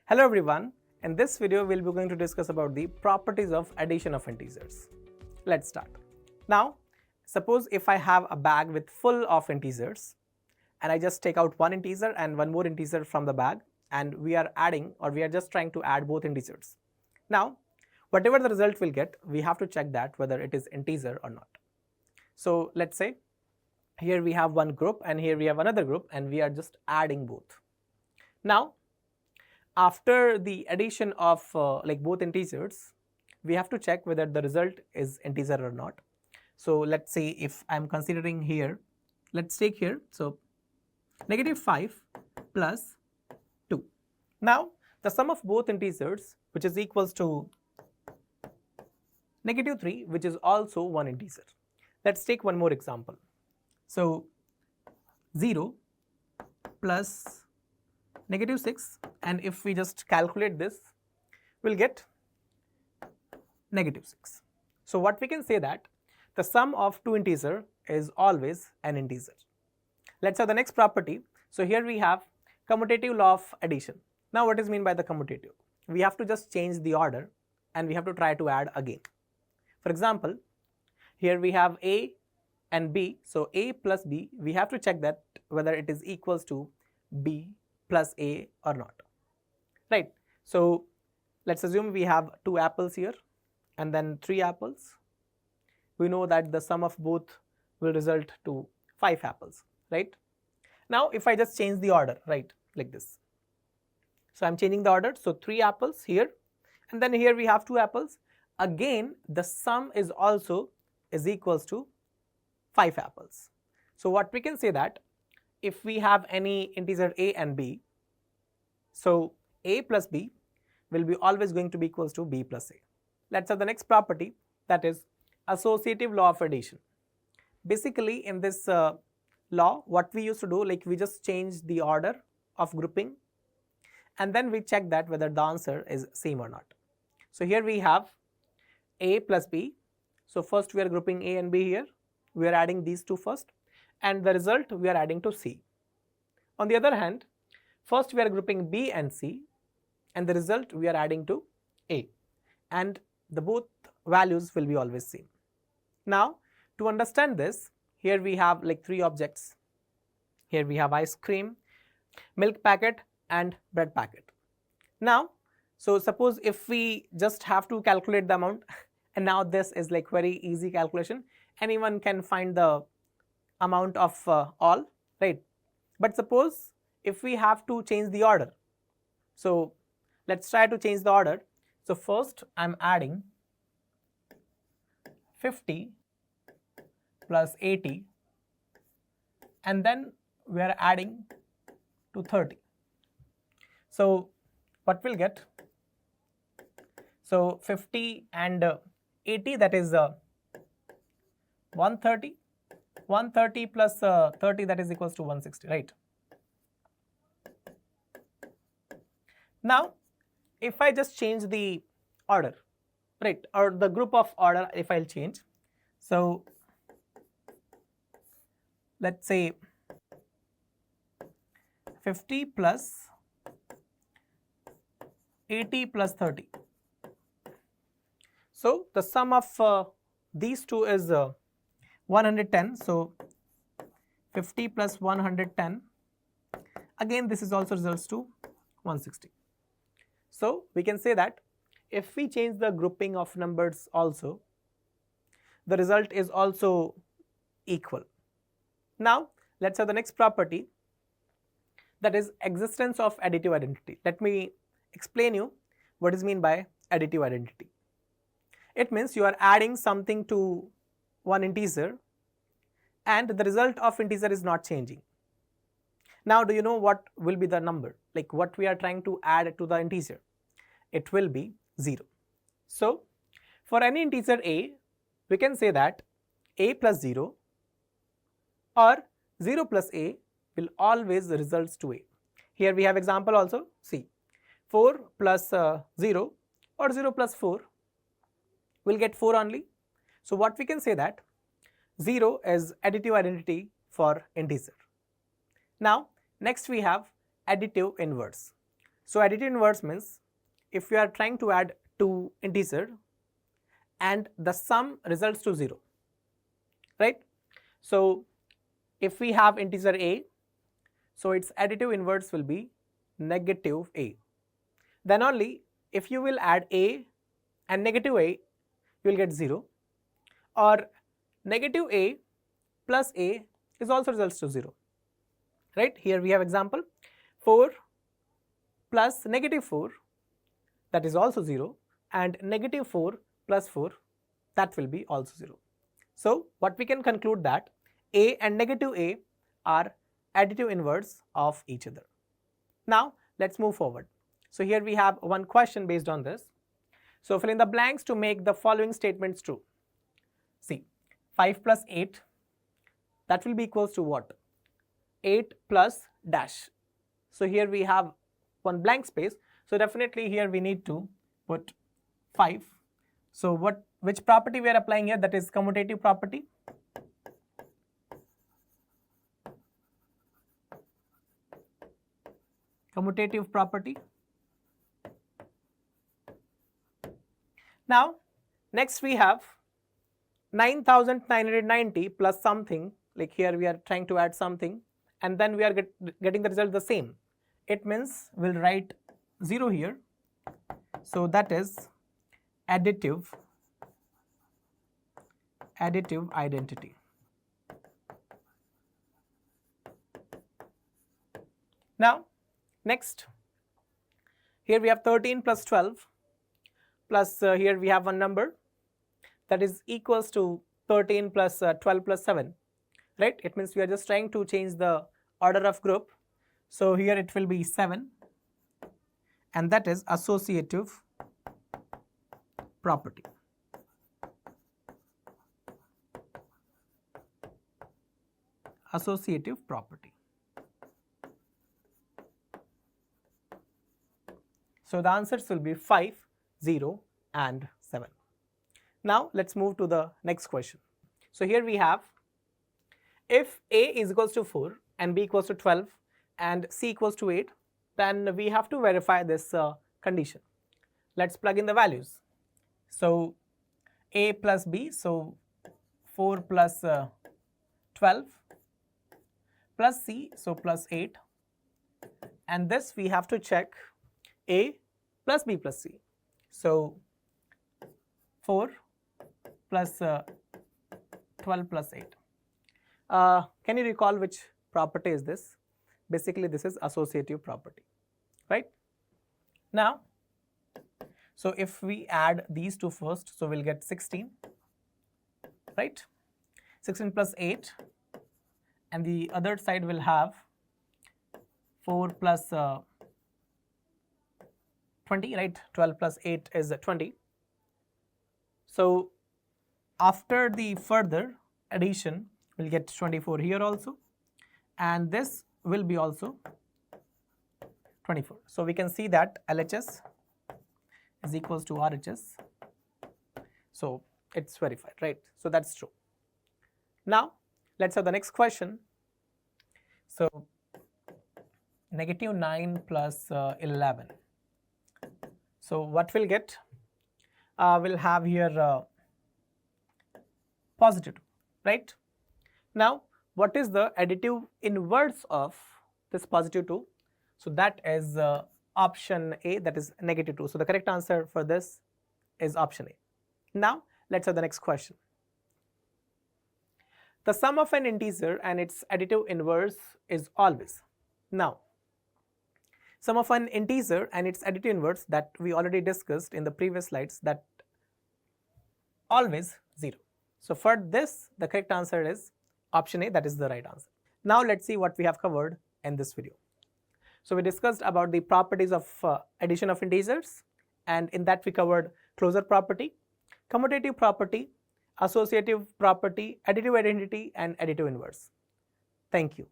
Hello everyone, in this video we'll be going to discuss about the properties of addition of integers. Let's start. Now, suppose if I have a bag with full of integers and I just take out one integer and one more integer from the bag and we are adding or we are just trying to add both integers. Now, whatever the result we'll get, we have to check that whether it is integer or not. So let's say here we have one group and here we have another group and we are just adding both. Now, after the addition of both integers, we have to check whether the result is integer or not. So let's say if I am considering here, let's take here, so -5 plus 2. Now the sum of both integers, which is equals to -3, which is also one integer. Let's take one more example. So 0 plus -6, and if we just calculate this, we'll get -6. So what we can say that the sum of two integers is always an integer. Let's have the next property. So here we have commutative law of addition. Now what is meant by the commutative? We have to just change the order and we have to try to add again. For example, here we have A and B, so A plus B, we have to check that whether it is equals to B plus A or not, right? So let's assume we have 2 apples here and then 3 apples. We know that the sum of both will result to 5 apples, right? Now if I just change the order, right, like this. So I'm changing the order, so 3 apples here and then here we have 2 apples. Again the sum is also is equals to 5 apples. So what we can say that if we have any integer A and B, so A plus B will be always going to be equals to B plus A. Let's have the next property, that is associative law of addition. Basically in this law, what we used to do, like we just change the order of grouping and then we check that whether the answer is same or not. So here we have A plus B. So first we are grouping A and B here, we are adding these two first, and the result we are adding to C. On the other hand, first we are grouping B and C and the result we are adding to A, and the both values will be always same. Now to understand this, here we have like 3 objects. Here we have ice cream, milk packet and bread packet. Now so suppose if we just have to calculate the amount and now this is like very easy calculation, anyone can find the amount of all, right? But suppose if we have to change the order, so let's try to change the order. So first I'm adding 50 plus 80 and then we are adding to 30. So what we'll get, so 50 and 80, that is 130. 130 plus 30, that is equals to 160, right? Now if I just change the order, right, or the group of order, if I'll change, so let's say 50 plus 80 plus 30. So the sum of these two is 110, so 50 plus 110, again this is also results to 160. So we can say that if we change the grouping of numbers also, the result is also equal. Now let's have the next property, that is existence of additive identity. Let me explain you what is meant by additive identity. It means you are adding something to one integer and the result of integer is not changing. Now do you know what will be the number, like what we are trying to add to the integer? It will be 0. So for any integer A, we can say that A plus 0 or 0 plus A will always results to A. Here we have example also, see 4 plus 0 or 0 plus 4 will get 4 only. So what we can say that 0 is additive identity for integer. Now next we have additive inverse. So additive inverse means if you are trying to add two integers and the sum results to 0, right? So if we have integer a, so its additive inverse will be negative a. Then only if you will add a and negative a, you will get 0, or negative a plus a is also results to 0, right? Here we have example 4 plus negative 4, that is also 0, and negative 4 plus 4, that will be also 0. So what we can conclude that a and negative a are additive inverse of each other. Now let's move forward. So here we have one question based on this. So fill in the blanks to make the following statements true. See, 5 plus 8, that will be equals to what? 8 plus dash. So here we have one blank space. So definitely here we need to put 5. So which property we are applying here? That is commutative property. Commutative property. Now next we have 9990 plus something, like here we are trying to add something and then we are getting the result the same. It means we'll write 0 here. So that is additive identity. Now next, here we have 13 plus 12 plus here we have one number that is equals to 13 plus 12 plus 7, right? It means we are just trying to change the order of group. So here it will be 7, and that is associative property. Associative property. So the answers will be 5, 0 and 7. Now let's move to the next question. So here we have, if a is equals to 4 and b equals to 12 and c equals to 8, then we have to verify this condition. Let's plug in the values. So a plus b, so 4 plus 12 plus c, so plus 8, and this we have to check a plus b plus c. So 4 plus 12 plus 8. Can you recall which property is this? Basically this is associative property, right? Now, so if we add these two first, so we'll get 16, right? 16 plus 8, and the other side will have 4 plus 20, right? 12 plus 8 is 20. So after the further addition, we'll get 24 here also, and this will be also 24. So we can see that LHS is equals to RHS. So it's verified, right? So that's true. Now let's have the next question. So negative 9 plus 11. So what we'll get? We'll have here positive 2, right? Now what is the additive inverse of this positive 2? So that is option A, that is negative 2. So the correct answer for this is option A. Now let's have the next question. The sum of an integer and its additive inverse is always. Now sum of an integer and its additive inverse, that we already discussed in the previous slides, that always 0. So for this the correct answer is option A, that is the right answer. Now let's see what we have covered in this video. So we discussed about the properties of addition of integers, and in that we covered closure property, commutative property, associative property, additive identity and additive inverse. Thank you.